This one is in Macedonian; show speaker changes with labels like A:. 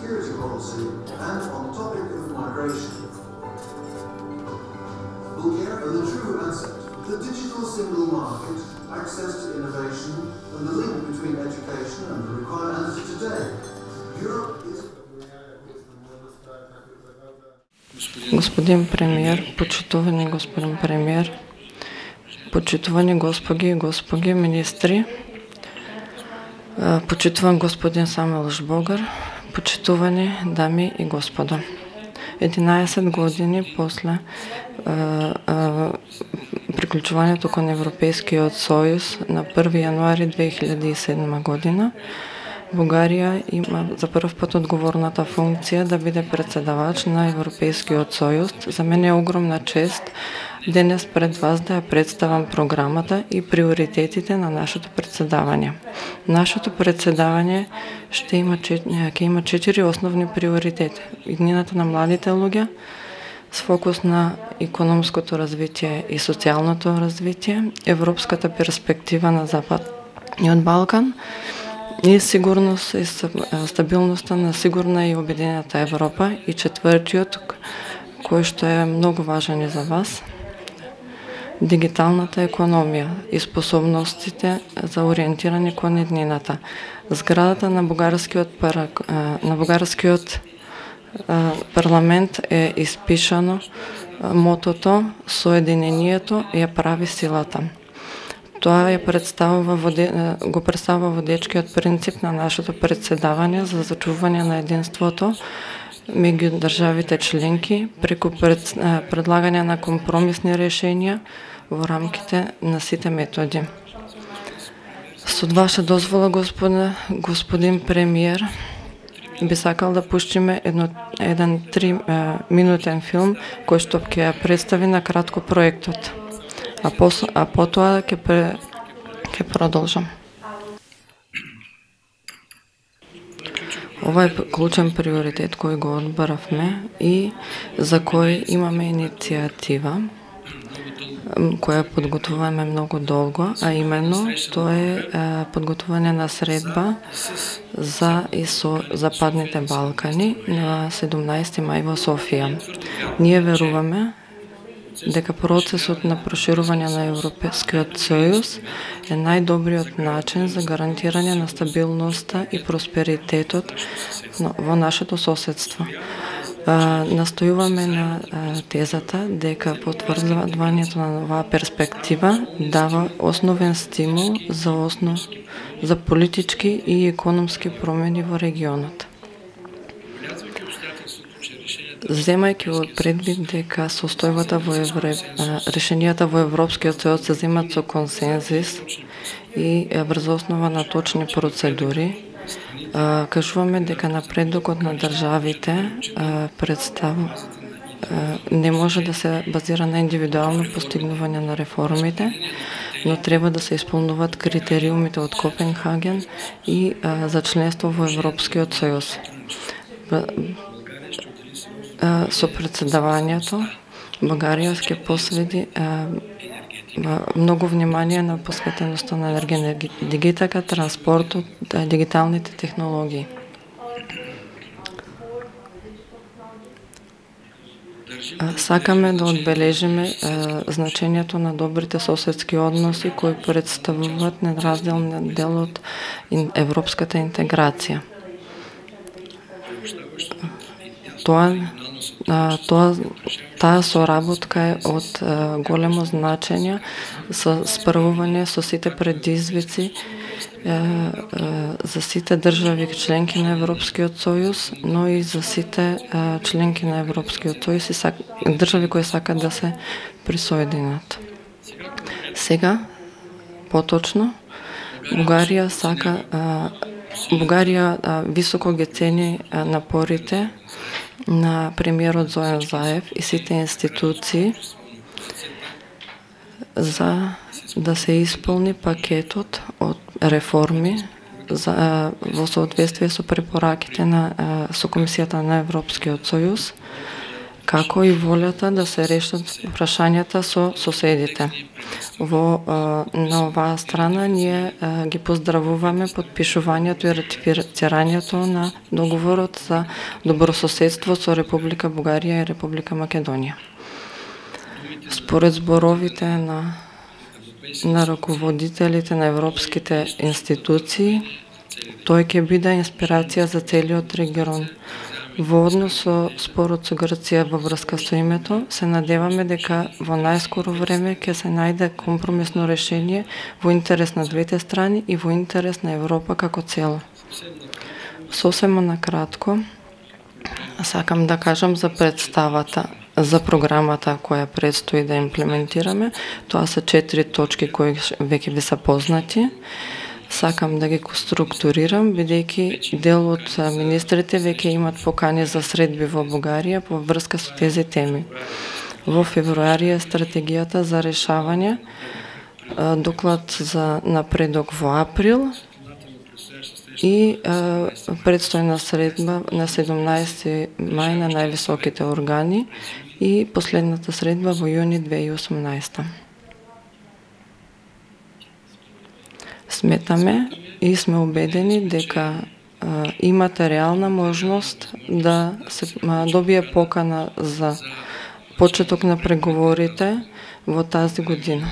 A: security policy and on the topic of migration. Bulgaria, the true asset, the digital single market, access to innovation, and the link between education and the requirements of today. Europe is...
B: Господин премиер, почитувани господин премиер, почитувани господи и господи министри, почитуван господин Самуел Жбогар, почитувани дами и господа. 11 години после приключването към Европейският съюз на 1 януари 2007 година, България има за първ път отговорната функция да бъде председавач на Европейският съюз. За мен е огромна чест днес пред вас да я представям програмата и приоритетите на нашето председаване. Нашето председаване ще има 4 основни приоритети. Иднината на младите луѓе, с фокус на икономското развитие и социалното развитие, европската перспектива на Западниот Балкан и сигурност и стабилността на сигурна и обединената Европа. И четвъртиот, кој што е много важен и за вас, дигиталната економия и способностите за ориентиране кон еднината. Зградата на бугарскиот парламент е изпишано мотото "Соединението я прави силата". Това го представя водечкиот принцип на нашето председаване за зачуване на единството меѓу државите членки преку предлагане на компромисни решения во рамките на сите методи. Со ваша дозвола, господин премиер, би сакал да пуштиме еден 3-минутен филм кој што ќе ја представи на кратко проектот. А потоа ќе продолжам. Ова е клучен приоритет кој го одбаравме и за кој имаме иницијатива која подготвуваме многу долго, а именно тоа е подготвување на средба за и со Западните Балкани на 17 мај во Софија. Ние веруваме дека процесот на проширување на Европскиот сојуз е најдобриот начин за гарантирање на стабилноста и просперитетот во нашето соседство. Настојуваме на тезата дека потврдувањето на оваа перспектива дава основен стимул за политички и економски промени во регионот. Земајќи во предвид дека состојбата решенијата во Европскиот сојуз се земат со консензус и врз основа на точни процедури, кажуваме дека напредокот на државите не може да се базира на индивидуално постигнување на реформите, но треба да се исполнуваат критериумите од Копенхаген и за членство во Европскиот сојуз. Со председавањето Бугарија ќе посвети многу внимание на посветеноста на енергетика, транспортот, дигиталните технологии. Сакаме да одбележиме значењето на добрите соседски односи кои представуваат неразделен дел од европската интеграција. Таа соработка е од големо значење со справување со сите предизвици за сите држави членки на Европскиот сојуз, но и за сите членки на Европскиот сојуз и држави кои сакат да се присоединат. Сега, поточно, Бугарија високо ги цени напорите на премиерот Зојан Заев и сите институции за да се исполни пакетот од реформи во соодветствие со препораките со Комисијата на Европскиот сојуз, како и волјата да се решат прашањата со соседите. На оваа страна ние ги поздравуваме подпишувањето и ратифицирањето на договорот за добрососедство со Република Бугарија и Република Македонија. Според зборовите на раководителите на европските институции, тој ќе биде инспирација за целиот регион. Во однос со спорот со Грција во врска со името, се надеваме дека во најскоро време ќе се најде компромисно решение во интерес на двете страни и во интерес на Европа како цело. Сосема накратко, сакам да кажам за представата, за програмата која предстои да имплементираме. Тоа се 4 точки кои веќе ви се познати. Сакам да ги структурирам, бидејќи дел од министрите веќе имат покани за средби во Бугарија по врска со тези теми. Во февруари е стратегијата за решавање, доклад за напредок во април и предстојна средба на 17 мај на највисоките органи и последната средба во јуни 2018. Сметаме и сме убедени дека имате реална можност да се добие покана за почеток на преговорите во тази година.